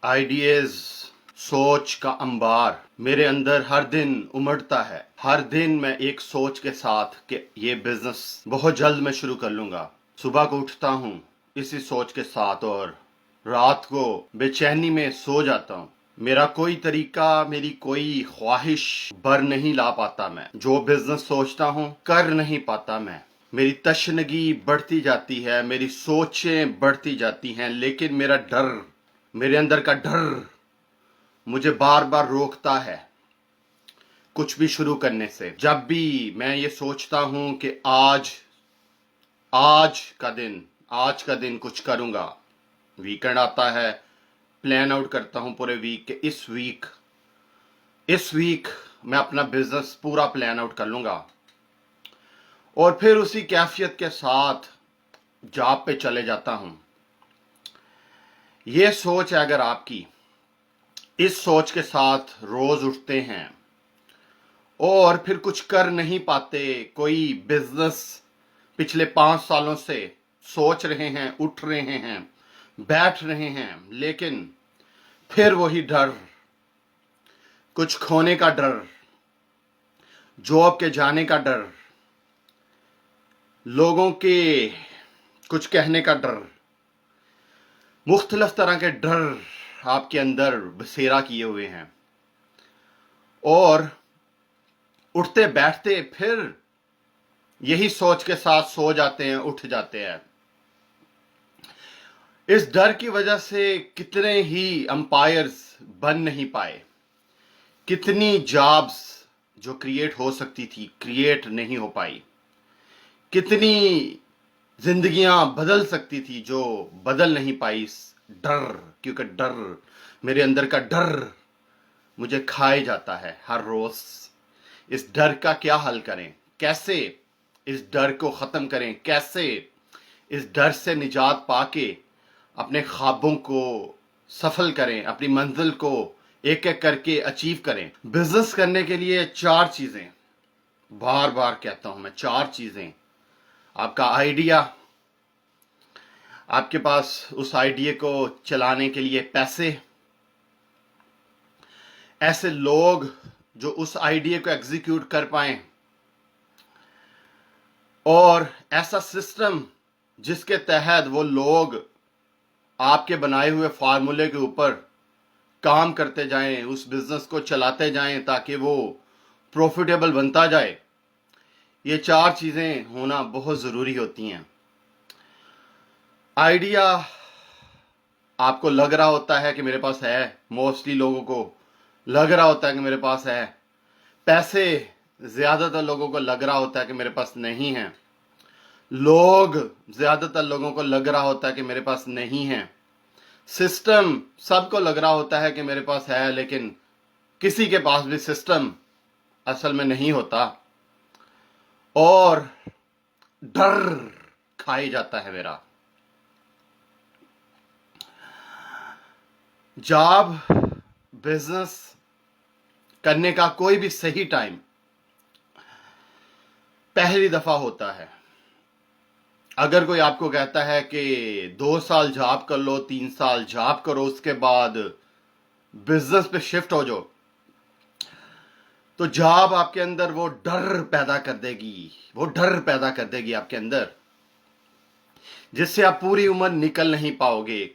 Ideas सोच का अंबार मेरे अंदर हर दिन उमड़ता है। हर दिन मैं एक सोच के साथ कि ये बिजनेस बहुत जल्द मैं शुरू कर लूंगा। सुबह को उठता हूँ इसी सोच के साथ और रात को बेचैनी में सो जाता हूँ। मेरा कोई तरीका, मेरी कोई ख्वाहिश बर नहीं ला पाता। मैं जो बिजनेस सोचता हूँ कर नहीं पाता। मेरी तशनगी बढ़ती जाती है, मेरी सोचें बढ़ती जाती हैं, लेकिन मेरे अंदर का डर मुझे बार बार रोकता है कुछ भी शुरू करने से। जब भी मैं ये सोचता हूं कि आज का दिन कुछ करूंगा, वीकेंड आता है, प्लान आउट करता हूं पूरे वीक के इस वीक मैं अपना बिजनेस पूरा प्लान आउट कर लूंगा और फिर उसी कैफियत के साथ जॉब पे चले जाता हूं। ये सोच है अगर आपकी, इस सोच के साथ रोज उठते हैं और फिर कुछ कर नहीं पाते, कोई बिजनेस पिछले 5 सालों से सोच रहे हैं, उठ रहे हैं, बैठ रहे हैं, लेकिन फिर वही डर, कुछ खोने का डर, जॉब के जाने का डर, लोगों के कुछ कहने का डर, मुख्तलिफ तरह के डर आपके अंदर बसेरा किए हुए हैं और उठते बैठते फिर यही सोच के साथ सो जाते हैं, उठ जाते हैं। इस डर की वजह से कितने ही एम्पायर्स बन नहीं पाए, कितनी जॉब्स जो क्रिएट हो सकती थी क्रिएट नहीं हो पाई, कितनी जिंदगियां बदल सकती थी जो बदल नहीं पाई इस डर, क्योंकि डर, मेरे अंदर का डर मुझे खाए जाता है हर रोज। इस डर का क्या हल करें, कैसे इस डर को खत्म करें, कैसे इस डर से निजात पाके अपने ख्वाबों को सफल करें, अपनी मंजिल को एक एक करके अचीव करें। बिजनेस करने के लिए 4 चीजें, बार बार कहता हूं मैं, 4 चीजें। आपका आइडिया, आपके पास उस आइडिया को चलाने के लिए पैसे, ऐसे लोग जो उस आइडिया को एग्जीक्यूट कर पाएं, और ऐसा सिस्टम जिसके तहत वो लोग आपके बनाए हुए फार्मूले के ऊपर काम करते जाएं, उस बिजनेस को चलाते जाएं ताकि वो प्रॉफिटेबल बनता जाए। ये 4 चीजें होना बहुत जरूरी होती हैं। आइडिया आपको लग रहा होता है कि मेरे पास है, मोस्टली लोगों को लग रहा होता है कि मेरे पास है। पैसे ज्यादातर लोगों को लग रहा होता है कि मेरे पास नहीं है। लोग, ज्यादातर लोगों को लग रहा होता है कि मेरे पास नहीं है। सिस्टम, सबको लग रहा होता है कि मेरे पास है, लेकिन किसी के पास भी सिस्टम असल में नहीं होता और डर खाई जाता है मेरा। जॉब, बिजनेस करने का कोई भी सही टाइम पहली दफा होता है। अगर कोई आपको कहता है कि 2 साल जॉब कर लो, 3 साल जॉब करो, उसके बाद बिजनेस पे शिफ्ट हो जाओ, तो जॉब आपके अंदर वो डर पैदा कर देगी आपके अंदर, जिससे आप पूरी उम्र निकल नहीं पाओगे।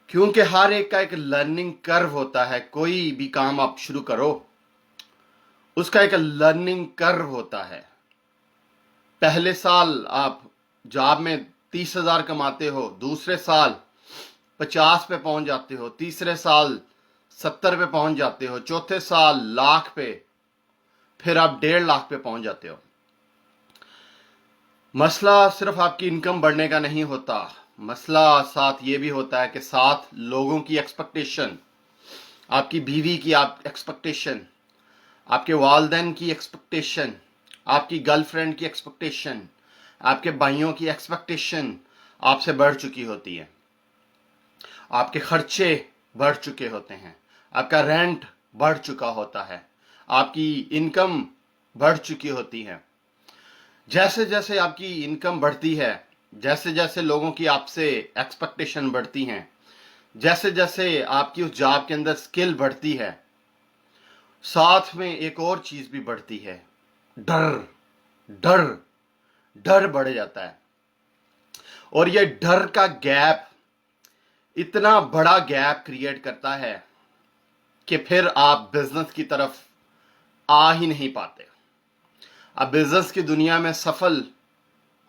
क्योंकि हर एक का एक लर्निंग कर्व होता है। कोई भी काम आप शुरू करो, उसका एक लर्निंग कर्व होता है। पहले साल आप जॉब में 30,000 कमाते हो, दूसरे साल 50 पे पहुंच जाते हो, तीसरे साल 70 पे पहुंच जाते हो, चौथे साल लाख पे, फिर आप 1.5 लाख पे पहुंच जाते हो। मसला सिर्फ आपकी इनकम बढ़ने का नहीं होता, मसला साथ ये भी होता है कि साथ लोगों की एक्सपेक्टेशन, आपकी बीवी की एक्सपेक्टेशन, आपके वालिदैन की एक्सपेक्टेशन, आपकी गर्लफ्रेंड की एक्सपेक्टेशन, आपके भाइयों की एक्सपेक्टेशन आपसे बढ़ चुकी होती है। आपके खर्चे बढ़ चुके होते हैं, आपका रेंट बढ़ चुका होता है, आपकी इनकम बढ़ चुकी होती है। जैसे जैसे आपकी इनकम बढ़ती है, जैसे जैसे लोगों की आपसे एक्सपेक्टेशन बढ़ती हैं, جیسے جیسے آپ کی اس جاب کے اندر سکل بڑھتی ہے، ساتھ میں ایک اور چیز بھی بڑھتی ہے، ڈر ڈر ڈر بڑھ جاتا ہے. اور یہ ڈر کا گیپ اتنا بڑا گیپ کریٹ کرتا ہے کہ پھر آپ بزنس کی طرف آ ہی نہیں پاتے، آپ بزنس کی دنیا میں سفل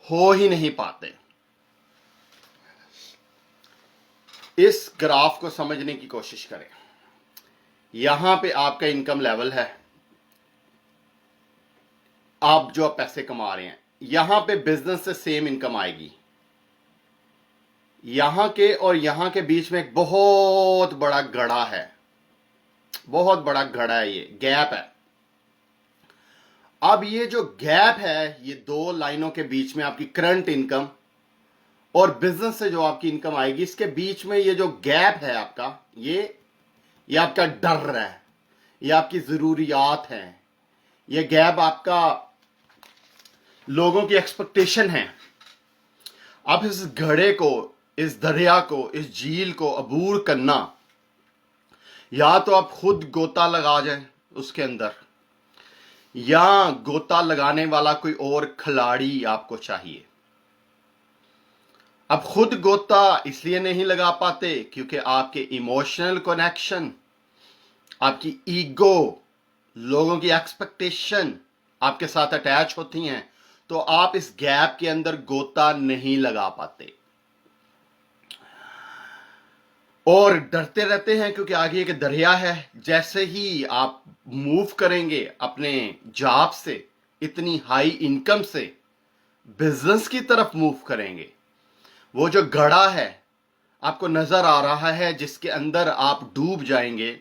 ہو ہی نہیں پاتے. اس گراف کو سمجھنے کی کوشش کریں. یہاں پہ آپ کا انکم لیول ہے، آپ جو پیسے کما رہے ہیں، یہاں پہ بزنس سے سیم انکم آئے گی. یہاں کے اور یہاں کے بیچ میں ایک بہت بڑا گڑھا ہے، بہت بڑا گڑھا ہے، یہ گیپ ہے. اب یہ جو گیپ ہے، یہ دو لائنوں کے بیچ میں آپ کی کرنٹ انکم اور بزنس سے جو آپ کی انکم آئے گی، اس کے بیچ میں یہ جو گیپ ہے آپ کا، یہ آپ کا ڈر ہے، یہ آپ کی ضروریات ہیں، یہ گیپ آپ کا لوگوں کی ایکسپیکٹیشن ہے. اب اس گھڑے کو، اس دریا کو، اس جھیل کو عبور کرنا، یا تو آپ خود گوتا لگا جائیں اس کے اندر، یا گوتا لگانے والا کوئی اور کھلاڑی آپ کو چاہیے. اب خود گوتا اس لیے نہیں لگا پاتے کیونکہ آپ کے ایموشنل کنیکشن، آپ کی ایگو، لوگوں کی ایکسپیکٹیشن آپ کے ساتھ اٹیچ ہوتی ہیں، تو آپ اس گیپ کے اندر گوتا نہیں لگا پاتے اور ڈرتے رہتے ہیں کیونکہ آگے ایک دریا ہے. جیسے ہی آپ موو کریں گے اپنے جاب سے، اتنی ہائی انکم سے بزنس کی طرف موو کریں گے، وہ جو گڑھا ہے آپ کو نظر آ رہا ہے جس کے اندر آپ ڈوب جائیں گے،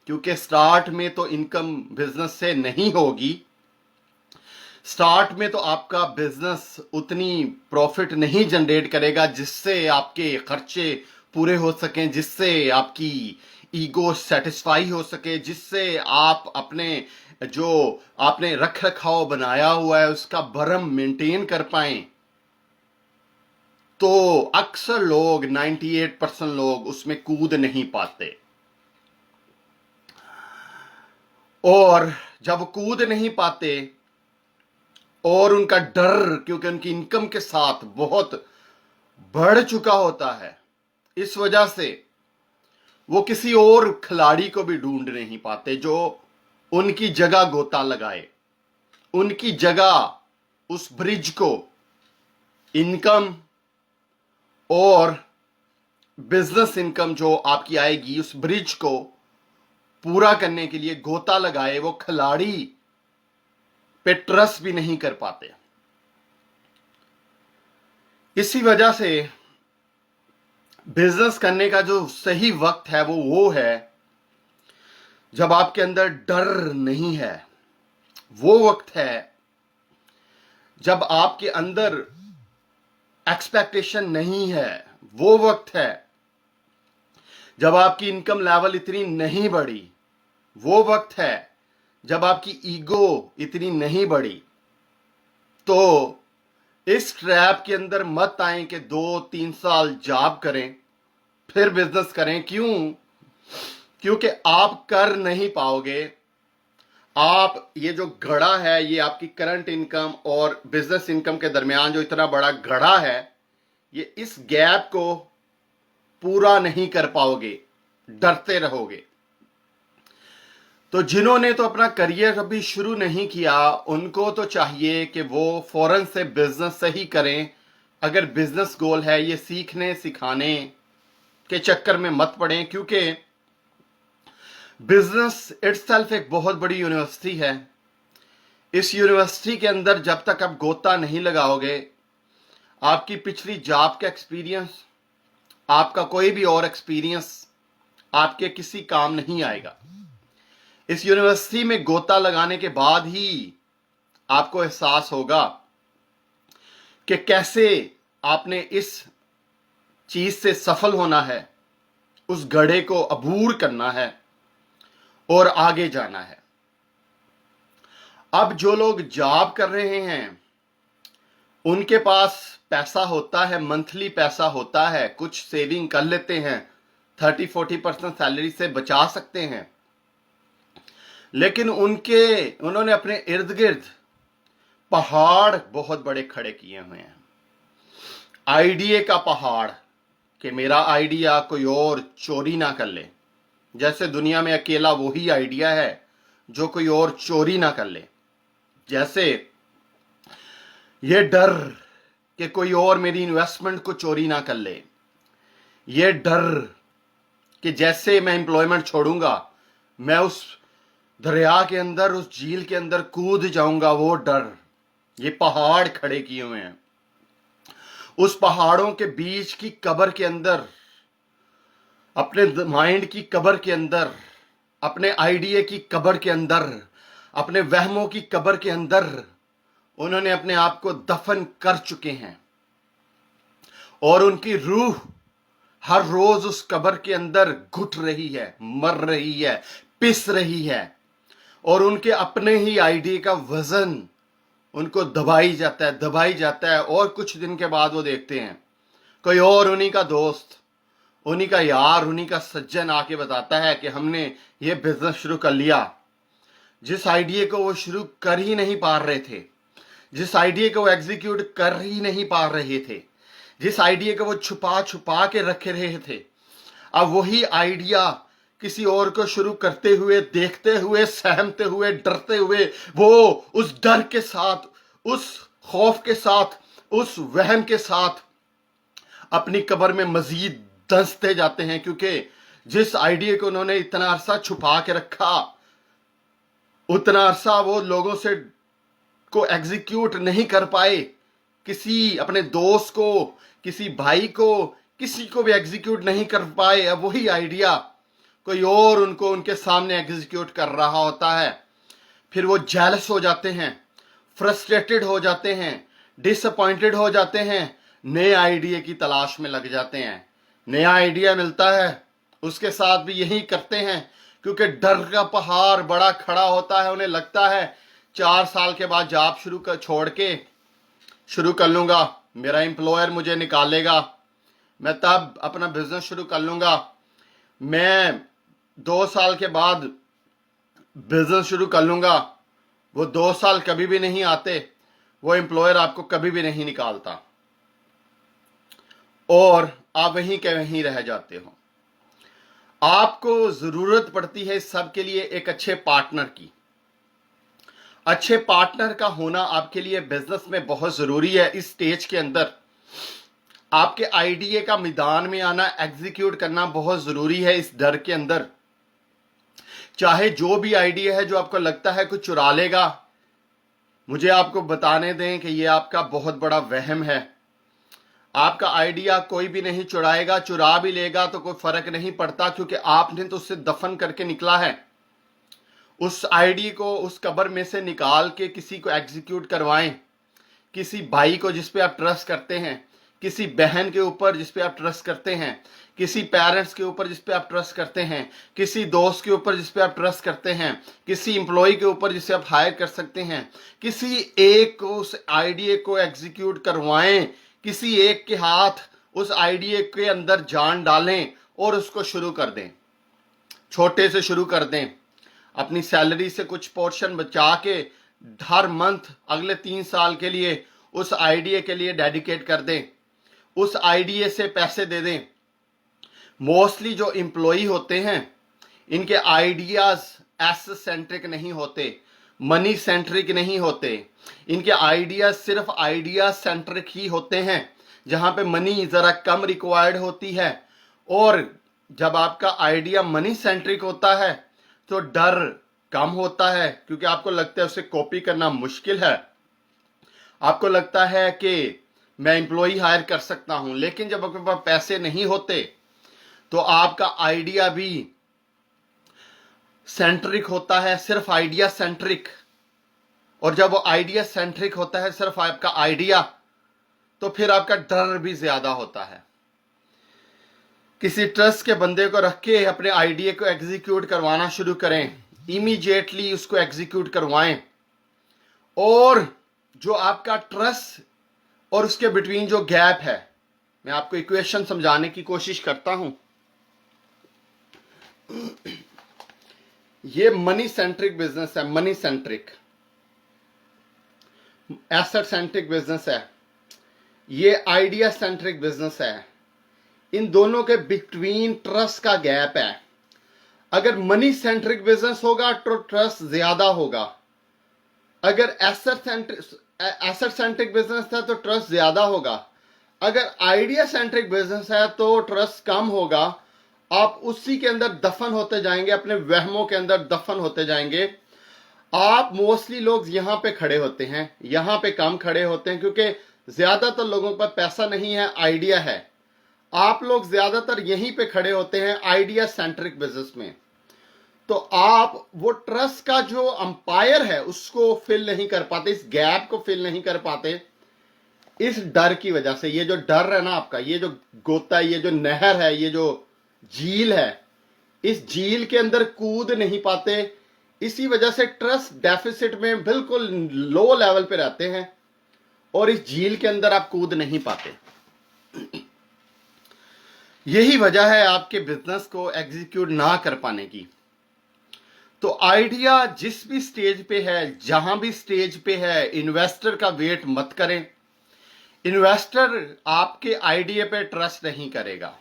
کیونکہ سٹارٹ میں تو انکم بزنس سے نہیں ہوگی. سٹارٹ میں تو آپ کا بزنس اتنی پروفٹ نہیں جنریٹ کرے گا جس سے آپ کے خرچے پورے ہو سکیں، جس سے آپ کی ایگو سیٹسفائی ہو سکے، جس سے آپ اپنے جو آپ نے رکھ رکھاؤ بنایا ہوا ہے اس کا بھرم مینٹین کر پائیں. تو اکثر لوگ 98% لوگ اس میں کود نہیں پاتے، اور جب وہ کود نہیں پاتے اور ان کا ڈر کیونکہ ان کی انکم کے ساتھ بہت بڑھ چکا ہوتا ہے، اس وجہ سے وہ کسی اور کھلاڑی کو بھی ڈھونڈ نہیں پاتے جو ان کی جگہ گوتا لگائے، ان کی جگہ اس برج کو، انکم اور بزنس انکم جو آپ کی آئے گی، اس برج کو پورا کرنے کے لیے گوتا لگائے. وہ کھلاڑی پہ ٹرسٹ بھی نہیں کر پاتے. اسی وجہ سے بزنس کرنے کا جو صحیح وقت ہے وہ ہے جب آپ کے اندر ڈر نہیں ہے. وہ وقت ہے جب آپ کے اندر ایکسپیکٹیشن نہیں ہے. وہ وقت ہے جب آپ کی انکم لیول اتنی نہیں بڑھی. وہ وقت ہے جب آپ کی ایگو اتنی نہیں بڑھی. تو اس ٹریپ کے اندر مت آئیں کہ 2-3 سال جاب کریں پھر بزنس کریں. کیونکہ آپ کر نہیں پاؤ گے. آپ یہ جو گڑھا ہے، یہ آپ کی کرنٹ انکم اور بزنس انکم کے درمیان جو اتنا بڑا گڑھا ہے، یہ اس گیپ کو پورا نہیں کر پاؤ گے، ڈرتے رہو گے. تو جنہوں نے تو اپنا کریئر ابھی شروع نہیں کیا، ان کو تو چاہیے کہ وہ فوراً سے بزنس سے ہی کریں. اگر بزنس گول ہے، یہ سیکھنے سکھانے کے چکر میں مت پڑیں، کیونکہ بزنس اٹ سیلف ایک بہت بڑی یونیورسٹی ہے. اس یونیورسٹی کے اندر جب تک آپ گوتا نہیں لگاؤ گے، آپ کی پچھلی جاب کا ایکسپیرینس، آپ کا کوئی بھی اور ایکسپیرینس آپ کے کسی کام نہیں آئے گا. اس یونیورسٹی میں گوتا لگانے کے بعد ہی آپ کو احساس ہوگا کہ کیسے آپ نے اس چیز سے سفل ہونا ہے، اس گڑھے کو عبور کرنا ہے اور آگے جانا ہے. اب جو لوگ جاب کر رہے ہیں ان کے پاس پیسہ ہوتا ہے، منتھلی پیسہ ہوتا ہے، کچھ سیونگ کر لیتے ہیں 30-40% सैलरी से बचा सकते हैं, लेकिन उन्होंने अपने इर्द गिर्द पहाड़ बहुत बड़े खड़े किए हुए हैं। आइडिया का पहाड़, कि मेरा आइडिया कोई और चोरी ना कर ले। जैसे दुनिया में अकेला वही आइडिया है जो कोई और चोरी ना कर ले। जैसे ये डर कि कोई और मेरी इन्वेस्टमेंट को चोरी ना कर ले, ये डर कि जैसे मैं एम्प्लॉयमेंट छोड़ूंगा मैं उस दरिया के अंदर, उस झील के अंदर कूद जाऊंगा, वो डर, ये पहाड़ खड़े किए हुए हैं। उस पहाड़ों के बीच की कब्र के अंदर, अपने माइंड की कब्र के अंदर, अपने आइडिया की कब्र के अंदर, अपने वहमों की कब्र के अंदर उन्होंने अपने आप को दफन कर चुके हैं, और उनकी रूह हर रोज उस कब्र के अंदर घुट रही है, मर रही है, पिस रही है, और उनके अपने ही आइडिया का वजन उनको दबाई जाता है। और कुछ दिन के बाद वो देखते हैं कोई और उन्हीं का दोस्त, उन्हीं का यार, उन्हीं का सज्जन आके बताता है कि हमने ये बिजनेस शुरू कर लिया। जिस आइडिया को वो शुरू कर ही नहीं पा रहे थे, जिस आइडिया को वो एग्जीक्यूट कर ही नहीं पा रहे थे, जिस आइडिया को वो छुपा छुपा के रखे रहे थे, अब वही आइडिया किसी और को शुरू करते हुए, देखते हुए, सहमते हुए, डरते हुए, वो उस डर के साथ, उस खौफ के साथ, उस वहम के साथ अपनी कब्र में मजीद धंसते जाते हैं। क्योंकि जिस आइडिया को उन्होंने इतना अरसा छुपा के रखा, उतना अरसा वो लोगों से को एग्जीक्यूट नहीं कर पाए, किसी अपने दोस्त को, किसी भाई को, किसी को भी एग्जीक्यूट नहीं कर पाए। अब वही आइडिया कोई और उनको उनके सामने एग्जीक्यूट कर रहा होता है। फिर वो जेलस हो जाते हैं, फ्रस्ट्रेटेड हो जाते हैं, डिसअपॉइंटेड हो जाते हैं, नए आइडिया की तलाश में लग जाते हैं। नया आइडिया मिलता है, उसके साथ भी यही करते हैं, क्योंकि डर का पहाड़ बड़ा खड़ा होता है। उन्हें लगता है 4 साल के बाद जॉब छोड़ के शुरू कर लूंगा, मेरा एम्प्लॉयर मुझे निकालेगा, मैं तब अपना बिजनेस शुरू कर लूंगा, मैं 2 साल के बाद बिजनेस शुरू कर लूंगा। वो 2 साल कभी भी नहीं आते, वो एम्प्लॉयर आपको कभी भी नहीं निकालता, और आप वहीं के वहीं रह जाते हो। आपको जरूरत पड़ती है इस सब के लिए एक अच्छे पार्टनर की। अच्छे पार्टनर का होना आपके लिए बिजनेस में बहुत जरूरी है। इस स्टेज के अंदर आपके आइडिया का मैदान में आना, एग्जीक्यूट करना बहुत जरूरी है। इस डर के अंदर, चाहे जो भी आइडिया है जो आपको लगता है कुछ चुरा लेगा, मुझे आपको बताने दें कि यह आपका बहुत बड़ा वहम है। आपका आइडिया कोई भी नहीं चुराएगा, चुरा भी लेगा तो कोई फर्क नहीं पड़ता, क्योंकि आपने तो उससे दफन करके निकला है। उस आइडिया को उस कब्र में से निकाल के किसी को एग्जीक्यूट करवाएं, किसी भाई को जिस पे आप ट्रस्ट करते हैं, किसी बहन के ऊपर जिस पे आप ट्रस्ट करते हैं, किसी पेरेंट्स के ऊपर जिस पे आप ट्रस्ट करते हैं, किसी दोस्त के ऊपर जिस पे आप ट्रस्ट करते हैं, किसी एम्प्लॉय के ऊपर जिसे आप हायर कर सकते हैं, किसी एक को उस आइडिया को एग्जीक्यूट करवाएं, किसी एक के हाथ उस आइडिया के अंदर जान डालें और उसको शुरू कर दें। छोटे से शुरू कर दें, अपनी सैलरी से कुछ पोर्शन बचा के हर मंथ अगले 3 साल के लिए उस आइडिया के लिए डेडिकेट कर दें, उस आइडिया से पैसे दे दें। मोस्टली जो एम्प्लॉई होते हैं, इनके आइडियाज एसेट सेंट्रिक नहीं होते, मनी सेंट्रिक नहीं होते। इनके आइडियाज सिर्फ आइडिया सेंट्रिक ही होते हैं, जहां पे मनी जरा कम रिक्वायर्ड होती है। और जब आपका आइडिया मनी सेंट्रिक होता है तो डर कम होता है, क्योंकि आपको लगता है उसे कॉपी करना मुश्किल है, आपको लगता है कि मैं एम्प्लॉई हायर कर सकता हूं। लेकिन जब आपके पास पैसे नहीं होते तो आपका आइडिया भी सेंट्रिक होता है, सिर्फ आइडिया सेंट्रिक। और जब वो आइडिया सेंट्रिक होता है, सिर्फ आपका आइडिया, तो फिर आपका डर भी ज्यादा होता है। किसी ट्रस्ट के बंदे को रख के अपने आइडिया को एग्जीक्यूट करवाना शुरू करें, इमीडिएटली उसको एग्जीक्यूट करवाएं। और जो आपका ट्रस्ट और उसके बिटवीन जो गैप है, मैं आपको इक्वेशन समझाने की कोशिश करता हूं। ये मनी सेंट्रिक बिजनेस है, money centric, asset centric business है, ये आइडिया सेंट्रिक बिजनेस है। इन दोनों के बिटवीन ट्रस्ट का गैप है। अगर मनी सेंट्रिक बिजनेस होगा तो ट्रस्ट ज्यादा होगा, अगर एसेट सेंट्रिक बिजनेस है तो ट्रस्ट ज्यादा होगा, अगर आइडिया सेंट्रिक बिजनेस है तो ट्रस्ट कम होगा। आप उसी के अंदर दफन होते जाएंगे, अपने वहमों के अंदर दफन होते जाएंगे। आप मोस्टली लोग यहां पे खड़े होते हैं, यहां पे कम खड़े होते हैं, क्योंकि ज्यादातर लोगों पर पैसा नहीं है, आइडिया है। आप लोग ज्यादातर यहीं पे खड़े होते हैं आइडिया सेंट्रिक बिजनेस में। तो आप वो ट्रस्ट का जो अंपायर है उसको फिल नहीं कर पाते, इस गैप को फिल नहीं कर पाते, इस डर की वजह से। ये जो डर है ना आपका, ये जो गोता है, ये जो नहर है, ये जो झील है, इस झील के अंदर कूद नहीं पाते। इसी वजह से ट्रस्ट डेफिसिट में बिल्कुल लो लेवल पे रहते हैं और इस झील के अंदर आप कूद नहीं पाते। यही वजह है आपके बिजनेस को एग्जीक्यूट ना कर पाने की। तो आइडिया जिस भी स्टेज पे है, जहां भी स्टेज पे है, इन्वेस्टर का वेट मत करें। इन्वेस्टर आपके आइडिया पे ट्रस्ट नहीं करेगा,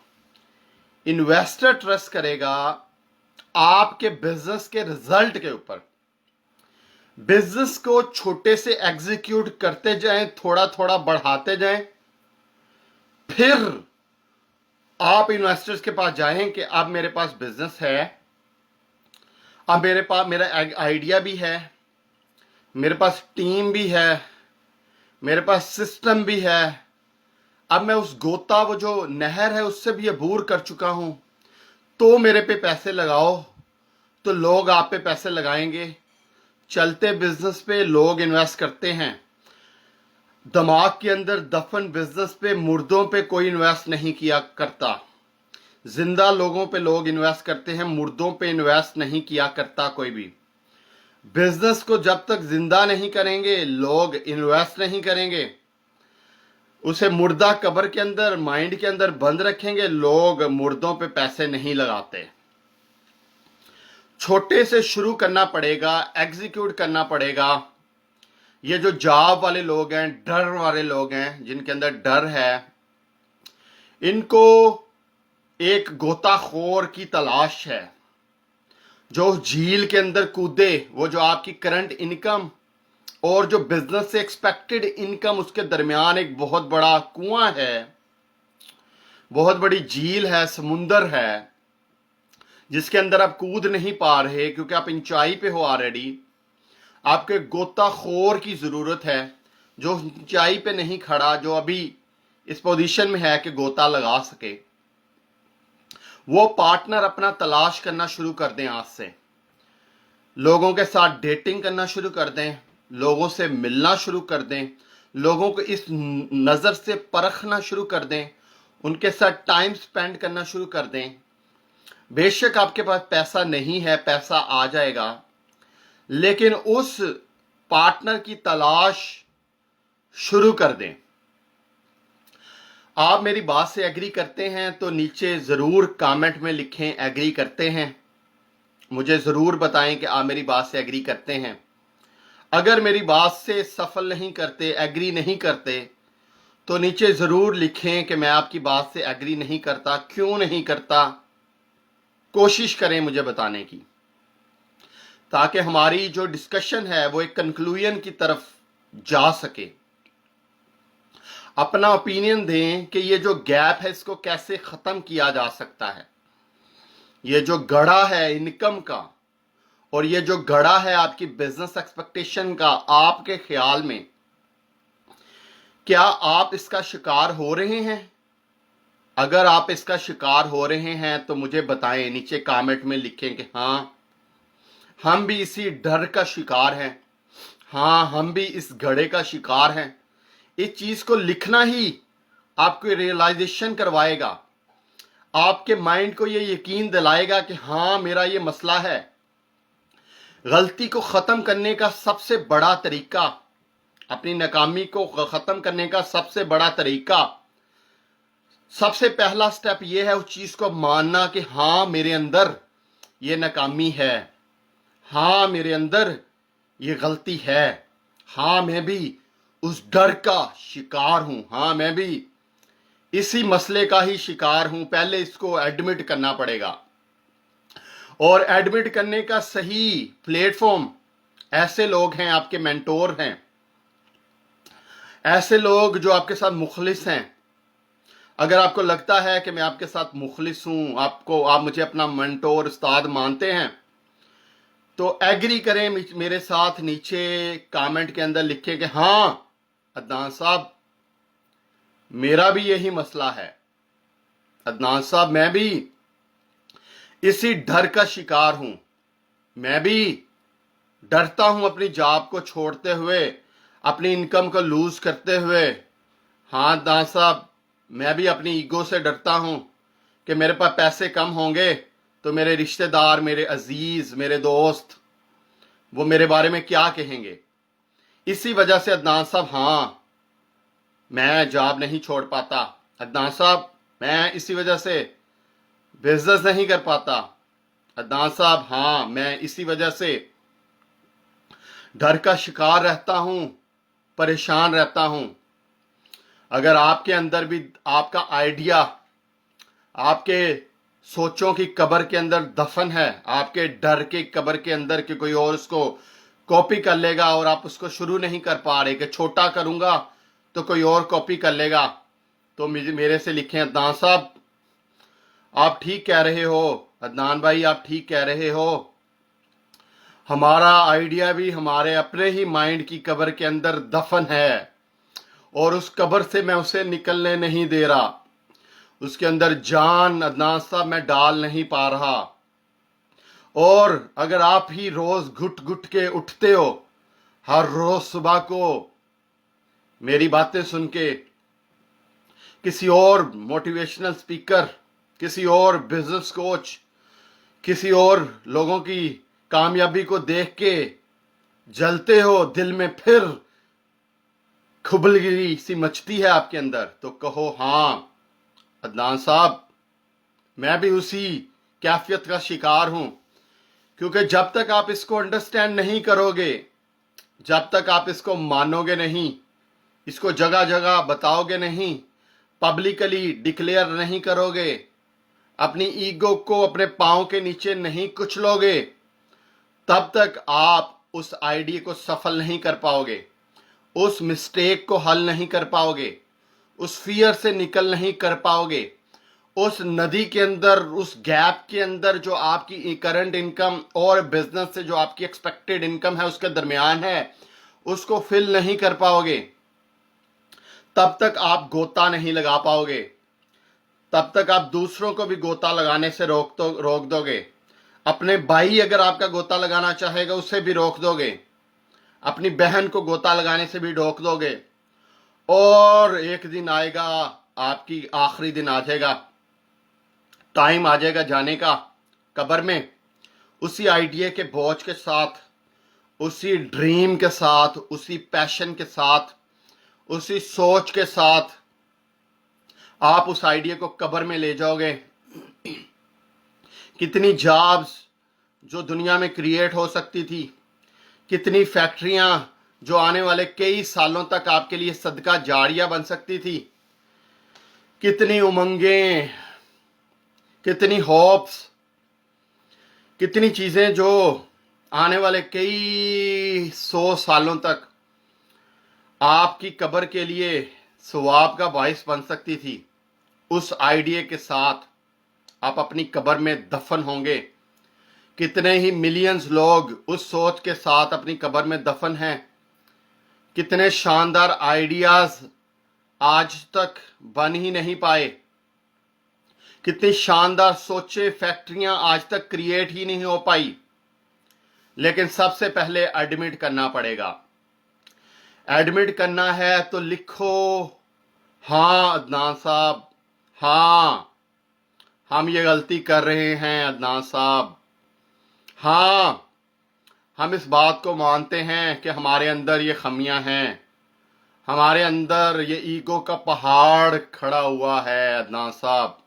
इन्वेस्टर ट्रस्ट करेगा आपके बिजनेस के रिजल्ट के ऊपर। बिजनेस को छोटे से एग्जीक्यूट करते जाएं, थोड़ा थोड़ा बढ़ाते जाएं, फिर आप इन्वेस्टर्स के पास जाएं कि अब मेरे पास बिजनेस है, अब मेरे पास मेरा आइडिया भी है, मेरे पास टीम भी है, मेरे पास सिस्टम भी है, अब मैं उस गोता, वो जो नहर है, उससे भी अबूर कर चुका हूं, तो मेरे पे पैसे लगाओ। तो लोग आप पे पैसे लगाएंगे। चलते बिजनेस पे लोग इन्वेस्ट करते हैं, दिमाग के अंदर दफन बिजनेस पे, मुर्दों पे कोई इन्वेस्ट नहीं किया करता। जिंदा लोगों पे लोग इन्वेस्ट करते हैं, मुर्दों पे इन्वेस्ट नहीं किया करता कोई भी। बिजनेस को जब तक जिंदा नहीं करेंगे, लोग इन्वेस्ट नहीं करेंगे, उसे मुर्दा कब्र के अंदर, माइंड के अंदर बंद रखेंगे, लोग मुर्दों पे पैसे नहीं लगाते। छोटे से शुरू करना पड़ेगा, एग्जीक्यूट करना पड़ेगा। ये जो जॉब वाले लोग हैं, डर वाले लोग हैं, जिनके अंदर डर है, इनको एक गोताखोर की तलाश है जो झील के अंदर कूदे। वो जो आपकी करंट इनकम और जो बिजनेस से एक्सपेक्टेड इनकम, उसके दरमियान एक बहुत बड़ा कुआं है, बहुत बड़ी झील है, समुंदर है, जिसके अंदर आप कूद नहीं पा रहे क्योंकि आप ऊंचाई पे हो ऑलरेडी। आपके गोताखोर की जरूरत है जो ऊंचाई पे नहीं खड़ा, जो अभी इस पोजीशन में है कि गोता लगा सके। वो पार्टनर अपना तलाश करना शुरू कर दें। आज से लोगों के साथ डेटिंग करना शुरू कर दें, लोगों से मिलना शुरू कर दें, लोगों को इस नज़र से परखना शुरू कर दें, उनके साथ टाइम स्पेंड करना शुरू कर दें। बेशक आपके पास पैसा नहीं है, पैसा आ जाएगा, लेकिन उस पार्टनर की तलाश शुरू कर दें। आप मेरी बात से एग्री करते हैं तो नीचे ज़रूर कमेंट में लिखें एग्री करते हैं। मुझे ज़रूर बताएं कि आप मेरी बात से एग्री करते हैं। अगर मेरी बात से सफल नहीं करते, एग्री नहीं करते, तो नीचे ज़रूर लिखें कि मैं आपकी बात से एग्री नहीं करता। क्यों नहीं करता, कोशिश करें मुझे बताने की, ताकि हमारी जो डिस्कशन है वो एक कंक्लूजन की तरफ जा सके। अपना ओपिनियन दें कि ये जो गैप है इसको कैसे ख़त्म किया जा सकता है। ये जो गड़ा है इनकम का और ये जो गड़ा है आपकी बिजनेस एक्सपेक्टेशन का, आपके ख्याल में क्या आप इसका शिकार हो रहे हैं? अगर आप इसका शिकार हो रहे हैं तो मुझे बताएं, नीचे कमेंट में लिखें कि हाँ हम भी इसी डर का शिकार हैं, हाँ हम भी इस गड़े का शिकार हैं। इस चीज़ को लिखना ही आपको रियलाइजेशन करवाएगा, आपके माइंड को ये यकीन दिलाएगा कि हाँ मेरा ये मसला है। गलती को ख़त्म करने का सबसे बड़ा तरीका, अपनी नाकामी को ख़त्म करने का सबसे बड़ा तरीका, सबसे पहला स्टेप ये है उस चीज़ को मानना कि हाँ मेरे अंदर ये नाकामी है, हाँ मेरे अंदर ये गलती है, हाँ मैं भी उस डर का शिकार हूं, हाँ मैं भी इसी मसले का ही शिकार हूं। पहले इसको एडमिट करना पड़ेगा, और एडमिट करने का सही प्लेटफॉर्म ऐसे लोग हैं, आपके मेंटोर हैं, ऐसे लोग जो आपके साथ मुखलिस हैं। अगर आपको लगता है कि मैं आपके साथ मुखलिस हूं, आप मुझे अपना मेंटोर उस्ताद मानते हैं, तो एग्री करें मेरे साथ, नीचे कमेंट के अंदर लिखें कि हाँ अदनान साहब मेरा भी यही मसला है, अदनान साहब मैं भी इसी डर का शिकार हूं, मैं भी डरता हूं अपनी जॉब को छोड़ते हुए, अपनी इनकम को लूज करते हुए। हाँ अदनान साहब मैं भी अपनी ईगो से डरता हूं कि मेरे पास पैसे कम होंगे तो मेरे रिश्तेदार, मेरे अजीज, मेरे दोस्त वो मेरे बारे में क्या कहेंगे। इसी वजह से अदनान साहब हाँ मैं जॉब नहीं छोड़ पाता, अदनान साहब मैं इसी वजह से बिजनेस नहीं कर पाता, अदनान साहब हाँ मैं इसी वजह से डर का शिकार रहता हूं, परेशान रहता हूं। अगर आपके अंदर भी आपका आइडिया आपके सोचों की कब्र के अंदर दफन है, आपके डर की कब्र के अंदर कि कोई और उसको कॉपी कर लेगा और आप उसको शुरू नहीं कर पा रहे, कि छोटा करूंगा तो कोई और कॉपी कर लेगा, तो मेरे से लिखें अदनान साहब आप ठीक कह रहे हो, अदनान भाई आप ठीक कह रहे हो, हमारा आइडिया भी हमारे अपने ही माइंड की कब्र के अंदर दफन है और उस कब्र से मैं उसे निकलने नहीं दे रहा, उसके अंदर जान अदनान साहब मैं डाल नहीं पा रहा। और अगर आप ही रोज घुट घुट के उठते हो हर रोज सुबह को मेरी बातें सुन के, किसी और मोटिवेशनल स्पीकर, किसी और बिजनेस कोच, किसी और लोगों की कामयाबी को देख के जलते हो, दिल में फिर खुबलगिरी सी मचती है आपके अंदर, तो कहो हाँ अदनान साहब मैं भी उसी कैफियत का शिकार हूं। क्योंकि जब तक आप इसको अंडरस्टैंड नहीं करोगे, जब तक आप इसको मानोगे नहीं, इसको जगह जगह बताओगे नहीं, पब्लिकली डिक्लेयर नहीं करोगे, अपनी ईगो को अपने पांव के नीचे नहीं कुचलोगे, तब तक आप उस आइडिया को सफल नहीं कर पाओगे, उस मिस्टेक को हल नहीं कर पाओगे, उस फियर से निकल नहीं कर पाओगे, उस नदी के अंदर, उस गैप के अंदर जो आपकी करंट इनकम और बिजनेस से जो आपकी एक्सपेक्टेड इनकम है उसके दरमियान है, उसको फिल नहीं कर पाओगे। तब तक आप गोता नहीं लगा पाओगे, तब तक आप दूसरों को भी गोता लगाने से रोक दोगे। अपने भाई अगर आपका गोता लगाना चाहेगा उसे भी रोक दोगे, अपनी बहन को गोता लगाने से भी रोक दोगे। और एक दिन आएगा, आपकी आखिरी दिन आ जाएगा, टाइम आ जाएगा जाने का कब्र में, उसी आइडिया के बोझ के साथ, उसी ड्रीम के साथ, उसी पैशन के साथ, उसी सोच के साथ आप उस आइडिया को कब्र में ले जाओगे। कितनी जॉब्स जो दुनिया में क्रिएट हो सकती थी, कितनी फैक्ट्रियां जो आने वाले कई सालों तक आपके लिए सदका जारिया बन सकती थी, कितनी उमंगें, कितनी होप्स, कितनी चीजें जो आने वाले कई 100 सालों तक आपकी कब्र के लिए सवाब का बाइस बन सकती थी। उस आइडिया के साथ आप अपनी कब्र में दफन होंगे। कितने ही मिलियंस लोग उस सोच के साथ अपनी कब्र में दफन हैं। कितने शानदार आइडियाज आज तक बन ही नहीं पाए, कितनी शानदार सोचे, फैक्ट्रियां आज तक क्रिएट ही नहीं हो पाई। लेकिन सबसे पहले एडमिट करना पड़ेगा। एडमिट करना है तो लिखो, हाँ अदनान साहब, हाँ हम ये गलती कर रहे हैं अदनान साहब, हाँ हम इस बात को मानते हैं कि हमारे अंदर ये खमियां हैं, हमारे अंदर ये ईगो का पहाड़ खड़ा हुआ है अदनान साहब।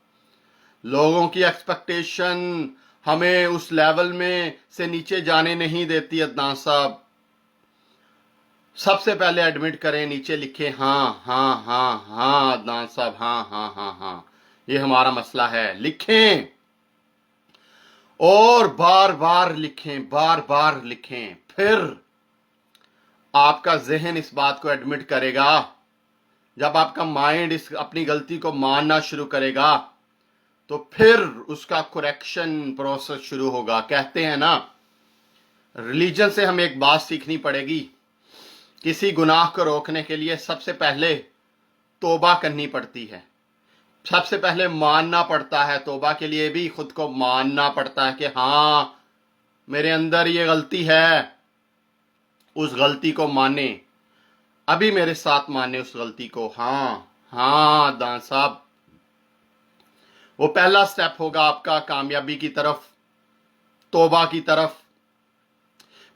लोगों की एक्सपेक्टेशन हमें उस लेवल में से नीचे जाने नहीं देती। अदनान साहब, सबसे पहले एडमिट करें, नीचे लिखें हाँ हाँ हाँ हाँ अदनान साहब, हाँ हाँ हाँ हाँ, ये हमारा मसला है। लिखें और बार बार लिखें, बार बार लिखें, फिर आपका जहन इस बात को एडमिट करेगा। जब आपका माइंड इस अपनी गलती को मानना शुरू करेगा तो फिर उसका करेक्शन प्रोसेस शुरू होगा। कहते हैं ना, रिलीजन से हमें एक बात सीखनी पड़ेगी, किसी गुनाह को रोकने के लिए सबसे पहले तौबा करनी पड़ती है, सबसे पहले मानना पड़ता है। तौबा के लिए भी खुद को मानना पड़ता है कि हाँ मेरे अंदर ये गलती है। उस गलती को माने, अभी मेरे साथ माने उस गलती को। हाँ हाँ दान साहब, वो पहला स्टेप होगा आपका कामयाबी की तरफ, तौबा की तरफ।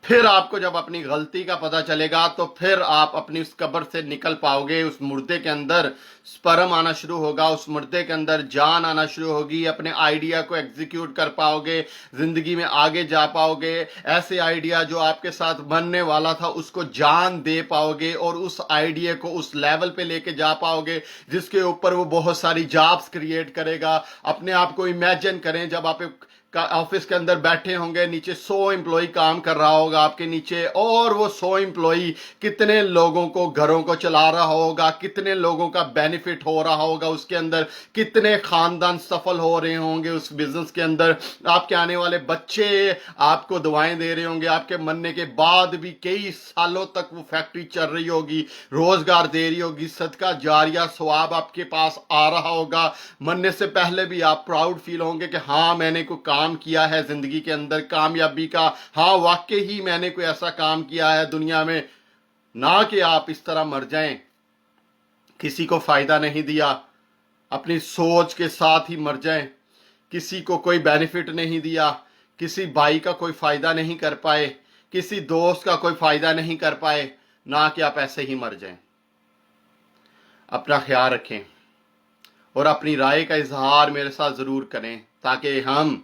फिर आपको जब अपनी गलती का पता चलेगा तो फिर आप अपनी उस कब्र से निकल पाओगे। उस मुर्दे के अंदर स्पर्म आना शुरू होगा, उस मुर्दे के अंदर जान आना शुरू होगी। अपने आइडिया को एग्जीक्यूट कर पाओगे, जिंदगी में आगे जा पाओगे। ऐसे आइडिया जो आपके साथ बनने वाला था उसको जान दे पाओगे और उस आइडिया को उस लेवल पे लेके जा पाओगे जिसके ऊपर वो बहुत सारी जॉब्स क्रिएट करेगा। अपने आप को इमेजिन करें, जब आप ऑफिस के अंदर बैठे होंगे, नीचे 100 एम्प्लॉय काम कर रहा होगा आपके नीचे, और वो 100 एम्प्लॉय कितने लोगों को, घरों को चला रहा होगा, कितने लोगों का बेनिफिट हो रहा होगा उसके अंदर, कितने खानदान सफल हो रहे होंगे उस बिजनेस के अंदर। आपके आने वाले बच्चे आपको दुआएं दे रहे होंगे, आपके मरने के बाद भी कई सालों तक वो फैक्ट्री चल रही होगी, रोजगार दे रही होगी, सदका जारिया सवाब आपके पास आ रहा होगा। मरने से पहले भी आप प्राउड फील होंगे कि हाँ मैंने कोई काम किया है जिंदगी के अंदर कामयाबी का, हाँ वाकई ही मैंने कोई ऐसा काम किया है दुनिया में। ना कि आप इस तरह मर जाएं, किसी को फायदा नहीं दिया, अपनी सोच के साथ ही मर जाएं, किसी को कोई बेनिफिट नहीं दिया, किसी भाई का कोई फायदा नहीं कर पाए, किसी दोस्त का कोई फायदा नहीं कर पाए, ना कि आप ऐसे ही मर जाएं। अपना ख्याल रखें और अपनी राय का इजहार मेरे साथ जरूर करें ताकि हम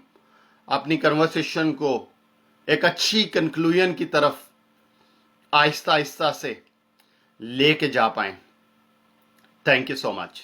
अपनी कन्वर्सेशन को एक अच्छी कंक्लूजन की तरफ आहिस्ता आहिस्ता से लेके जा पाएं। Thank you so much.